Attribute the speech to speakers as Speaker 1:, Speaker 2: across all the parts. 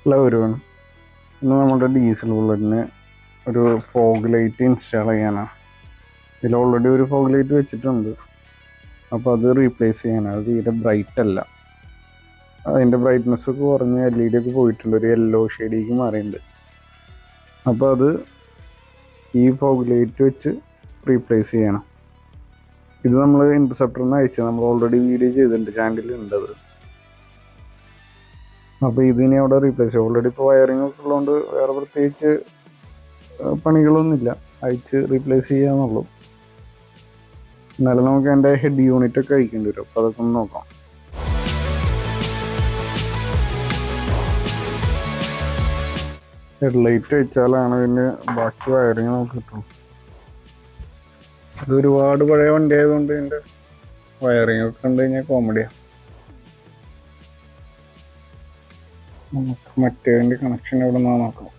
Speaker 1: Hello ഒരുവൺ, ഇന്ന് നമ്മുടെ diesel ബുള്ളറ്റിന് ഒരു ഫോഗ് ലൈറ്റ് ഇൻസ്റ്റാൾ ചെയ്യാനാണ്. ഇതിൽ ഓൾറെഡി ഒരു ഫോഗ് ലൈറ്റ് വെച്ചിട്ടുണ്ട്. അപ്പോൾ അത് റീപ്ലേസ് ചെയ്യാനാണ്. അത് തീരെ ബ്രൈറ്റ് അല്ല, അതിൻ്റെ ബ്രൈറ്റ്നെസ് ഒക്കെ കുറഞ്ഞ് LED ഒക്കെ പോയിട്ടുണ്ട്, ഒരു യെല്ലോ ഷെയ്ഡിലേക്ക് മാറിയിട്ടുണ്ട്. അപ്പോൾ അത് ഈ ഫോഗ് ലൈറ്റ് വെച്ച് റീപ്ലേസ് ചെയ്യണം. ഇത് നമ്മൾ ഇൻ്റർസെപ്റ്ററിന് അയച്ചത്, നമ്മൾ ഓൾറെഡി വീഡിയോ ചെയ്തിട്ടുണ്ട്, ചാനലിലുണ്ട് അത്. അപ്പോൾ ഇതിനെ അവിടെ റീപ്ലേസ് ചെയ്യും. ഓൾറെഡി ഇപ്പോൾ വയറിംഗ് ഒക്കെ ഉള്ളതുകൊണ്ട് വേറെ പ്രത്യേകിച്ച് പണികളൊന്നുമില്ല, അയച്ച് റീപ്ലേസ് ചെയ്യാന്നുള്ളൂ. എന്നാലും നമുക്ക് അതിൻ്റെ ഹെഡ് യൂണിറ്റ് ഒക്കെ അയക്കേണ്ടി വരും. അപ്പോൾ അതൊക്കെ ഒന്ന് നോക്കാം. ഹെഡ്ലൈറ്റ് അയച്ചാലാണ് പിന്നെ ബാക്കി വയറിങ് നമുക്ക് കിട്ടും. ഇത് ഒരുപാട് പഴയ വണ്ടി ആയതുകൊണ്ട് ഇതിൻ്റെ വയറിങ് ഒക്കെ കണ്ടു കഴിഞ്ഞാൽ കോമഡിയാണ്. നമുക്ക് മറ്റേതിൻ്റെ കണക്ഷൻ എവിടെ നിന്നാണ് നോക്കണം.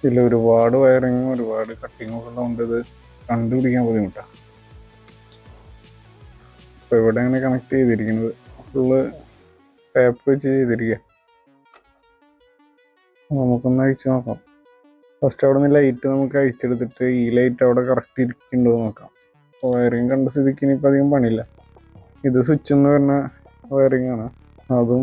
Speaker 1: ഇതിൽ ഒരുപാട് വയറിങ്ങും ഒരുപാട് കട്ടിങ്ങും ഒക്കെ ഉള്ളതുകൊണ്ട് ഇത് കണ്ടുപിടിക്കാൻ ബുദ്ധിമുട്ടാണ്. ഇപ്പോൾ എവിടെയാണ് കണക്ട് ചെയ്തിരിക്കുന്നത്, ഫുള്ള് ടേപ്പ് വെച്ച് ചെയ്തിരിക്കുക. നമുക്കൊന്ന് അയച്ചു നോക്കാം. ഫസ്റ്റ് അവിടെ നിന്ന് ലൈറ്റ് നമുക്ക് അയച്ചെടുത്തിട്ട് ഈ ലൈറ്റ് അവിടെ കറക്റ്റ് ഇരിക്കുന്നുണ്ടോ നോക്കാം. അപ്പോൾ വയറിങ് കണ്ട സ്ഥിതിക്ക് ഇനിയിപ്പോൾ അധികം പണിയില്ല. ഇത് സ്വിച്ച് എന്ന് പറഞ്ഞ വയറിങ് ആണ്. അതും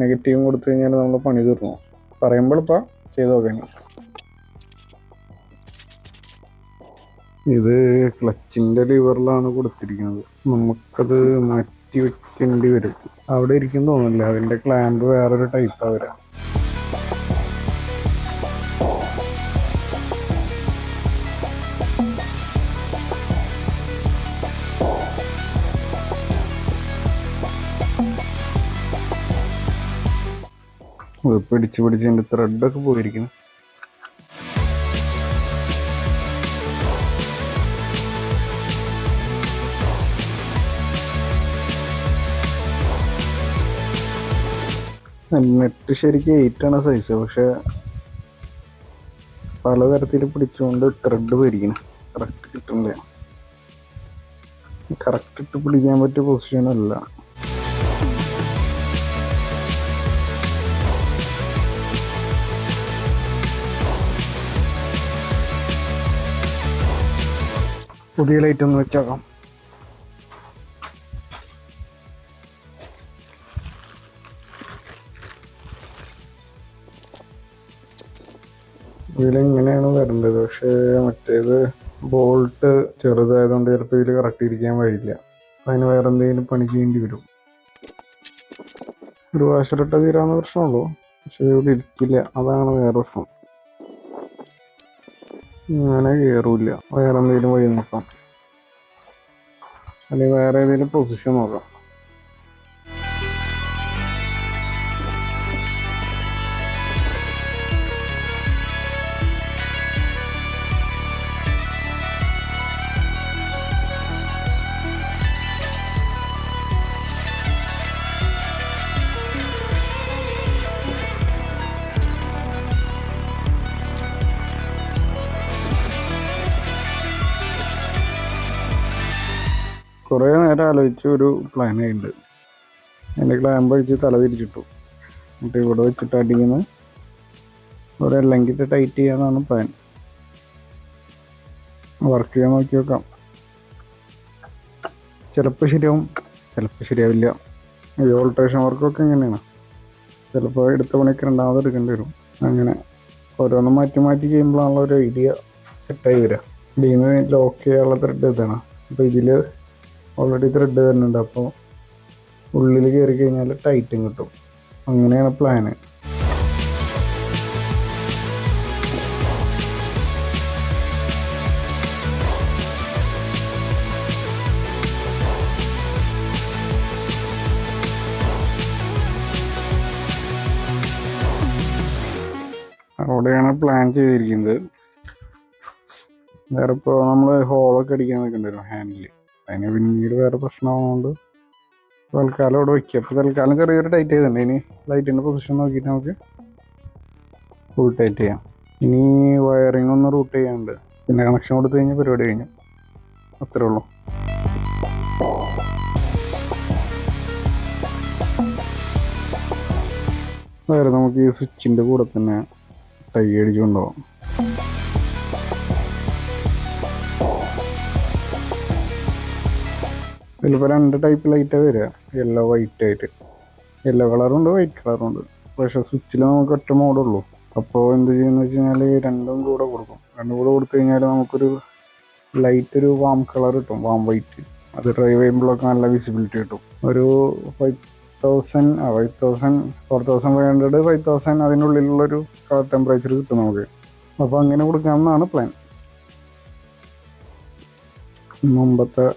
Speaker 1: നെഗറ്റീവും കൊടുത്തു കഴിഞ്ഞാൽ നമ്മൾ പണി തീർന്നു. പറയുമ്പോൾ ഇപ്പോൾ ചെയ്ത് നോക്കാൻ. ഇത് ക്ലച്ചിൻ്റെ ലിവറിലാണ് കൊടുത്തിരിക്കുന്നത്. നമുക്കത് മാറ്റി വെക്കേണ്ടി വരും. അവിടെ ഇരിക്കും തോന്നുന്നില്ല, അതിൻ്റെ ക്ലാമ്പ് വേറൊരു ടൈപ്പാണ് വരാം. പിടിച്ച് എൻ്റെ ത്രെഡൊക്കെ പോയിരിക്കുന്നു. നെറ്റ് ശരിക്കും 8 സൈസ്, പക്ഷെ പലതരത്തിൽ പിടിച്ചുകൊണ്ട് ത്രെഡ് പോയിരിക്കണം. കറക്റ്റ് കിട്ടുന്നില്ല, കറക്റ്റ് ഇട്ട് പിടിക്കാൻ പറ്റിയ പൊസിഷനല്ല. പുതിയ ലൈറ്റ് ഒന്ന് വെച്ചേക്കാം. ഇതിലിങ്ങനെയാണ് വരേണ്ടത്, പക്ഷേ മറ്റേത് ബോൾട്ട് ചെറുതായതുകൊണ്ട് ചിലപ്പോൾ ഇതിൽ കറക്റ്റ് ഇരിക്കാൻ വഴിയില്ല. അതിന് വേറെ എന്തെങ്കിലും പണി ചെയ്യേണ്ടി വരും. ഒരു വാഷറിട്ട തീരാവുന്ന പ്രശ്നമുള്ളൂ, പക്ഷെ ഇവിടെ ഇരിക്കില്ല, അതാണ് വേറെ പ്രശ്നം. അങ്ങനെ കയറൂല. വേറെ എന്തെങ്കിലും വഴി നോക്കാം, അല്ലെങ്കിൽ വേറെ ഏതെങ്കിലും പൊസിഷൻ നോക്കാം. കുറേ നേരം ആലോചിച്ച് ഒരു പ്ലാൻ ആയിട്ടുണ്ട്. എൻ്റെ ക്ലാമ്പ് വെച്ച് തല തിരിച്ചിട്ടു, എന്നിട്ട് ഇവിടെ വെച്ചിട്ട് അടിക്കുന്ന ഒരെല്ലെങ്കിൽ ടൈറ്റ് ചെയ്യാനാണ് പ്ലാൻ. വർക്ക് ചെയ്യാൻ നോക്കി നോക്കാം. ചിലപ്പോൾ ശരിയാവും, ചിലപ്പോൾ ശരിയാവില്ല. ഈ ഓൾട്രേഷൻ വർക്കൊക്കെ എങ്ങനെയാണ്, ചിലപ്പോൾ എടുത്ത പണിക്ക് രണ്ടാമത് എടുക്കേണ്ടി വരും. അങ്ങനെ ഓരോന്ന് മാറ്റി മാറ്റി ചെയ്യുമ്പോഴാണല്ലോ ഒരു ഐഡിയ സെറ്റായി വരിക. ഇതിന്ന് ലോക്ക് ചെയ്യാനുള്ള ത്രെഡ് ഇതാണ്. അപ്പോൾ ഇതിൽ ഓൾറെഡി ത്രെഡ് വരുന്നുണ്ട്, അപ്പോൾ ഉള്ളിൽ കയറി കഴിഞ്ഞാൽ ടൈറ്റും കിട്ടും. അങ്ങനെയാണ് പ്ലാന്. അവിടെയാണ് പ്ലാൻ ചെയ്തിരിക്കുന്നത്. വേറെ ഇപ്പോൾ നമ്മൾ ഹോളൊക്കെ അടിക്കാൻ നിൽക്കേണ്ടി വരും ഹാൻഡിൽ. അതിന് പിന്നീട് വേറെ പ്രശ്നമാകുന്നതുകൊണ്ട് തൽക്കാലം അവിടെ വയ്ക്കുക. അപ്പോൾ തൽക്കാലം ചെറിയൊരു ടൈറ്റ് ചെയ്തിട്ടുണ്ട്. ഇനി ലൈറ്റിൻ്റെ പൊസിഷൻ നോക്കിയിട്ട് നമുക്ക് ഫുൾ ടൈറ്റ് ചെയ്യാം. ഇനി വയറിംഗ് ഒന്ന് റൂട്ട് ചെയ്യാനുണ്ട്, പിന്നെ കണക്ഷൻ കൊടുത്തു കഴിഞ്ഞാൽ പരിപാടി കഴിഞ്ഞു. അത്രേ ഉള്ളൂ. വേറെ നമുക്ക് ഈ സ്വിച്ചിൻ്റെ കൂടെ തന്നെ ടൈ അടിച്ചുകൊണ്ടുപോകാം. ഇതിലിപ്പോൾ 2 ടൈപ്പ് ലൈറ്റാണ് വരിക, യെല്ലോ വൈറ്റ് ആയിട്ട്. യെല്ലോ കളറുണ്ട്, വൈറ്റ് കളറുണ്ട്. പക്ഷേ സ്വിച്ചിൽ നമുക്ക് ഒറ്റ മോഡുള്ളൂ. അപ്പോൾ എന്ത് ചെയ്യുമെന്ന് വെച്ച് കഴിഞ്ഞാൽ രണ്ടും കൂടെ കൊടുക്കും. രണ്ടും കൂടെ കൊടുത്തു കഴിഞ്ഞാൽ നമുക്കൊരു ലൈറ്റ്, ഒരു വാം കളർ കിട്ടും, വാം വൈറ്റ്. അത് ഡ്രൈവ് ചെയ്യുമ്പോഴൊക്കെ നല്ല വിസിബിലിറ്റി കിട്ടും. ഒരു 5000 4500 5000 അതിനുള്ളിലുള്ളൊരു കളർ ടെമ്പറേച്ചർ കിട്ടും നമുക്ക്. അപ്പോൾ അങ്ങനെ കൊടുക്കാമെന്നാണ് പ്ലാൻ. മുമ്പത്തെ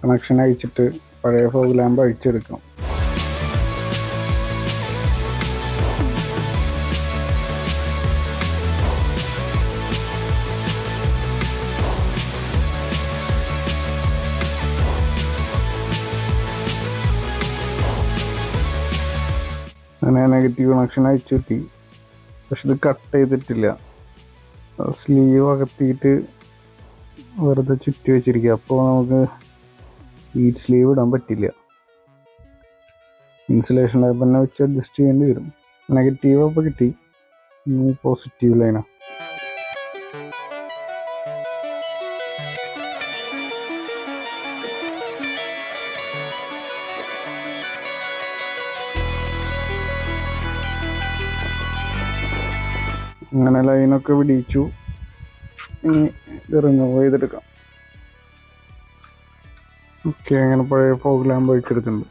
Speaker 1: കണക്ഷൻ അയച്ചിട്ട് പഴയ ഫോഗ് ലാമ്പ് അഴിച്ചെടുക്കാം. അങ്ങനെ നെഗറ്റീവ് കണക്ഷൻ അയച്ചു കിട്ടി. പക്ഷെ ഇത് കട്ട് ചെയ്തിട്ടില്ല. സ്ലീവ് അകത്തിയിട്ട് വെറുതെ ചുറ്റി വെച്ചിരിക്കുക. അപ്പോൾ നമുക്ക് ഹീറ്റ് സ്ലീവ് ഇടാൻ പറ്റില്ല. ഇൻസുലേഷൻ ടൈപ്പ് തന്നെ വെച്ച് അഡ്ജസ്റ്റ് ചെയ്യേണ്ടി വരും. നെഗറ്റീവ് അപ്പോൾ കിട്ടി, ഇനി പോസിറ്റീവ് ലൈനാണ്. അങ്ങനെ ലൈനൊക്കെ പിടിച്ചു. ഇനി ഇത് റിമൂവ് ചെയ്തെടുക്കാം. ഓക്കെ, അങ്ങനെ പഴയ ഫോഗ് ലാമ്പ് വെച്ചെടുത്തിട്ടുണ്ട്.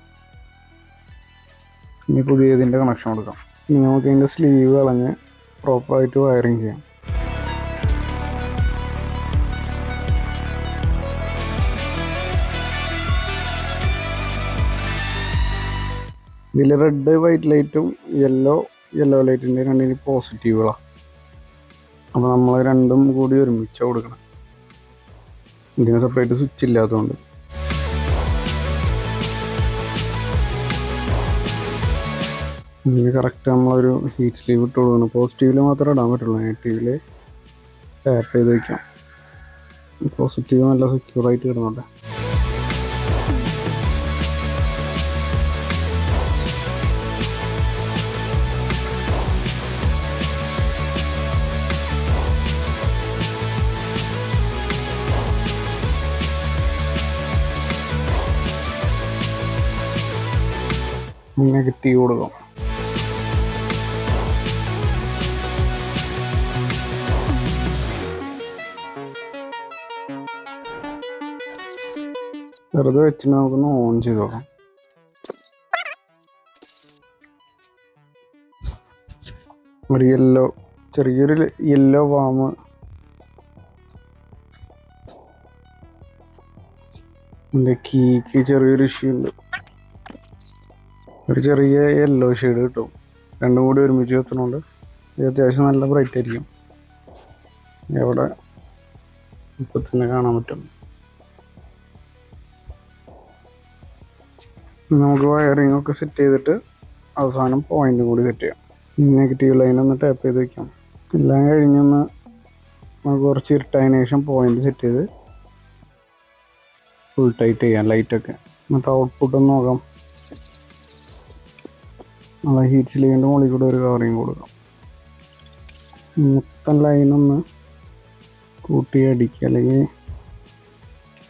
Speaker 1: ഇനി പുതിയതിൻ്റെ കണക്ഷൻ കൊടുക്കാം. ഇനി നമുക്ക് ഇതിൻ്റെ സ്ലീവ് കളഞ്ഞ് പ്രോപ്പറായിട്ട് വയറിങ് ചെയ്യാം. ഇതിൽ റെഡ് വൈറ്റ് ലൈറ്റും യെല്ലോ ലൈറ്റിൻ്റെ രണ്ടിന് പോസിറ്റീവുകളാണ്. അപ്പോൾ നമ്മൾ രണ്ടും കൂടി ഒരുമിച്ച് കൊടുക്കണം. ഇതിന് സെപ്പറേറ്റ് സ്വിച്ച് ഇല്ലാത്തതുകൊണ്ട്. ഇതിന് കറക്റ്റ് നമ്മളൊരു ഹീറ്റ് സ്ലീവ് ഇട്ട് കൊടുക്കണം. പോസിറ്റീവിൽ മാത്രമേ ഇടാൻ പറ്റുള്ളൂ, നെഗറ്റീവിൽ ടാപ്പ് ചെയ്ത് വയ്ക്കാം. പോസിറ്റീവ് നല്ല സെക്യൂറായിട്ട് കിടന്നോട്ടെ. നെഗറ്റീവ് കൊടുക്കാം. വെറുതെ വെച്ചിട്ട് നമുക്കൊന്ന് ഓൺ ചെയ്ത് നോക്കാം. ഒരു ചെറിയൊരു യെല്ലോ വാമ് എൻ്റെ കീക്ക് ചെറിയൊരു ഇഷ്യൂ ഉണ്ട്. ഒരു ചെറിയ യെല്ലോ ഷെയ്ഡ് കിട്ടും. രണ്ടും കൂടി ഒരുമിച്ച് എത്തുന്നുണ്ട്. ഇത് അത്യാവശ്യം നല്ല ബ്രൈറ്റ് ആയിരിക്കും. എവിടെ ഇപ്പം തന്നെ കാണാൻ പറ്റും. നമുക്ക് വയറിംഗ് ഒക്കെ സെറ്റ് ചെയ്തിട്ട് അവസാനം പോയിന്റ് കൂടി സെറ്റ് ചെയ്യാം. നെഗറ്റീവ് ലൈൻ ഒന്ന് ടാപ്പ് ചെയ്ത് വയ്ക്കാം. എല്ലാം കഴിഞ്ഞൊന്ന് നമുക്ക് കുറച്ച് ഇരുട്ടായതിനു ശേഷം പോയിന്റ് സെറ്റ് ചെയ്ത് ഫുൾ ടൈറ്റ് ചെയ്യാം ലൈറ്റൊക്കെ. എന്നിട്ട് ഔട്ട്പുട്ട് ഒന്ന് നോക്കാം. നമ്മൾ ഹീറ്റ് സ്ലീവിൻ്റെ മുകളിൽ കൂടെ ഒരു കവറിങ് കൊടുക്കാം. മൊത്തം ലൈനൊന്ന് കൂട്ടി അടിക്കുക, അല്ലെങ്കിൽ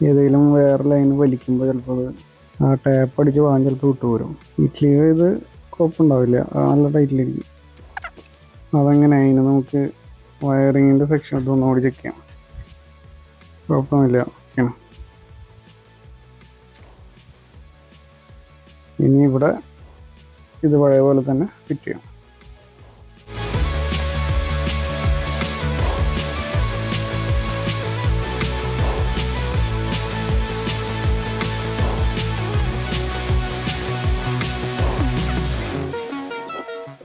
Speaker 1: ഏതെങ്കിലും വേറെ ലൈൻ വലിക്കുമ്പോൾ ചിലപ്പോൾ ആ ടാപ്പ് അടിച്ച് പോകാൻ ചിലപ്പോൾ വിട്ടുപോരും. ഹീറ്റ് സ്ലീവ് ഇത് കുഴപ്പമുണ്ടാവില്ല, നല്ല ടൈറ്റിലിരിക്കും. അതങ്ങനെ അതിന് നമുക്ക് വയറിങ്ങിൻ്റെ സെക്ഷൻ എടുത്ത് ഒന്നുകൂടി ചെക്ക് ചെയ്യാം. കുഴപ്പമില്ല, ഓക്കെയാണ്. ഇനി ഇവിടെ ഇത് പഴയ പോലെ തന്നെ ഫിറ്റ് ചെയ്യാം.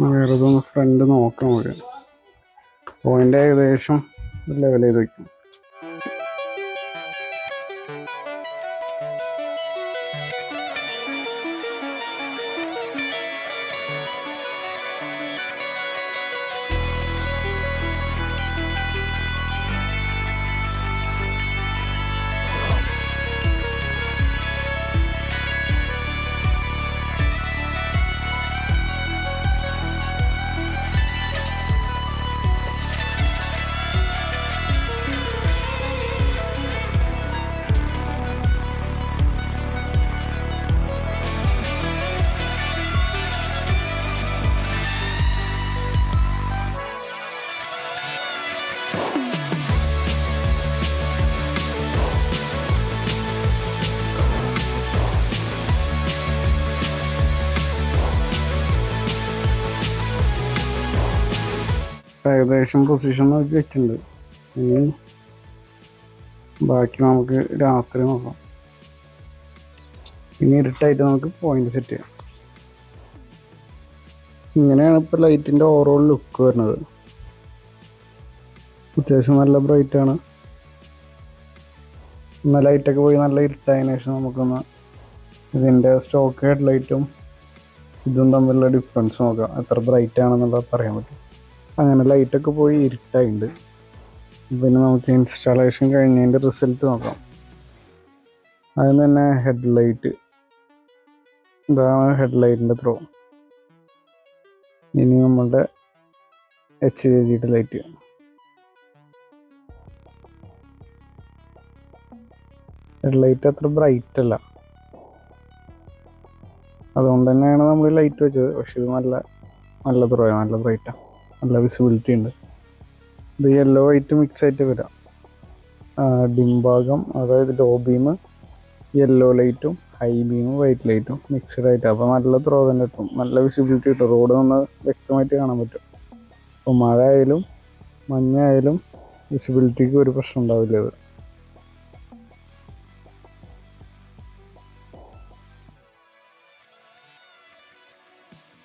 Speaker 1: വേറെ ഇതൊന്ന് ഫ്രണ്ട് നോക്കാം. നമുക്ക് പോയിൻ്റ് ഏകദേശം ലെവൽ ചെയ്ത് വയ്ക്കും. ഇപ്പം ഏകദേശം പൊസിഷൻ നോക്കി വെച്ചിട്ടുണ്ട്. ഇനി ബാക്കി നമുക്ക് രാത്രി നോക്കാം. ഇനി ഇരുട്ടായിട്ട് നമുക്ക് പോയിന്റ് സെറ്റ് ചെയ്യാം. ഇങ്ങനെയാണ് ഇപ്പോൾ ലൈറ്റിൻ്റെ ഓവറോൾ ലുക്ക് വരുന്നത്. അത്യാവശ്യം നല്ല ബ്രൈറ്റാണ്. എന്നാൽ ലൈറ്റൊക്കെ പോയി നല്ല ഇരുട്ടായതിനു ശേഷം നമുക്കൊന്ന് ഇതിൻ്റെ സ്റ്റോക്ക് ഹെഡ്ലൈറ്റും ഇതും തമ്മിലുള്ള ഡിഫറൻസ് നോക്കാം, എത്ര ബ്രൈറ്റ് ആണെന്നുള്ളത് പറയാൻ പറ്റും. അങ്ങനെ ലൈറ്റൊക്കെ പോയി ഇരുട്ടായിട്ടുണ്ട്. പിന്നെ നമുക്ക് ഇൻസ്റ്റാളേഷൻ കഴിഞ്ഞതിൻ്റെ റിസൾട്ട് നോക്കാം. അതിന് തന്നെ ഹെഡ്ലൈറ്റ്, ഇതാണ് ഹെഡ്ലൈറ്റിൻ്റെ ത്രോ. ഇനി നമ്മളുടെ HJGയുടെ ലൈറ്റ്. ഹെഡ്ലൈറ്റ് അത്ര ബ്രൈറ്റ് അല്ല, അതുകൊണ്ട് തന്നെയാണ് നമ്മൾ ലൈറ്റ് വെച്ചത്. പക്ഷെ ഇത് നല്ല ത്രോയാണ്, നല്ല ബ്രൈറ്റാണ്, നല്ല വിസിബിലിറ്റി ഉണ്ട്. ഇത് യെല്ലോ വൈറ്റ് മിക്സ് ആയിട്ട് വരാം. ഡിം ഭാഗം, അതായത് ലോ ബീം യെല്ലോ ലൈറ്റും ഹൈ ബീമും വൈറ്റ് ലൈറ്റും മിക്സഡ് ആയിട്ട്. അപ്പോൾ നല്ല ത്രോ തന്നെ കിട്ടും, നല്ല വിസിബിലിറ്റി കിട്ടും. റോഡ് നമ്മൾ വ്യക്തമായിട്ട് കാണാൻ പറ്റും. അപ്പോൾ മഴ ആയാലും മഞ്ഞായാലും വിസിബിലിറ്റിക്ക് ഒരു പ്രശ്നം ഉണ്ടാവില്ല ഇത്.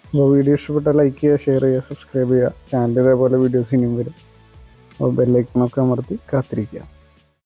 Speaker 1: അപ്പോൾ വീഡിയോ ഇഷ്ടപ്പെട്ടാൽ ലൈക്ക് ചെയ്യുക, ഷെയർ ചെയ്യുക, സബ്സ്ക്രൈബ് ചെയ്യുക. ചാനൽ ഇതേപോലെ വീഡിയോസ് ഇനിയും വരും. അപ്പോൾ ബെല്ലൈക്കണൊക്കെ അമർത്തി കാത്തിരിക്കുക.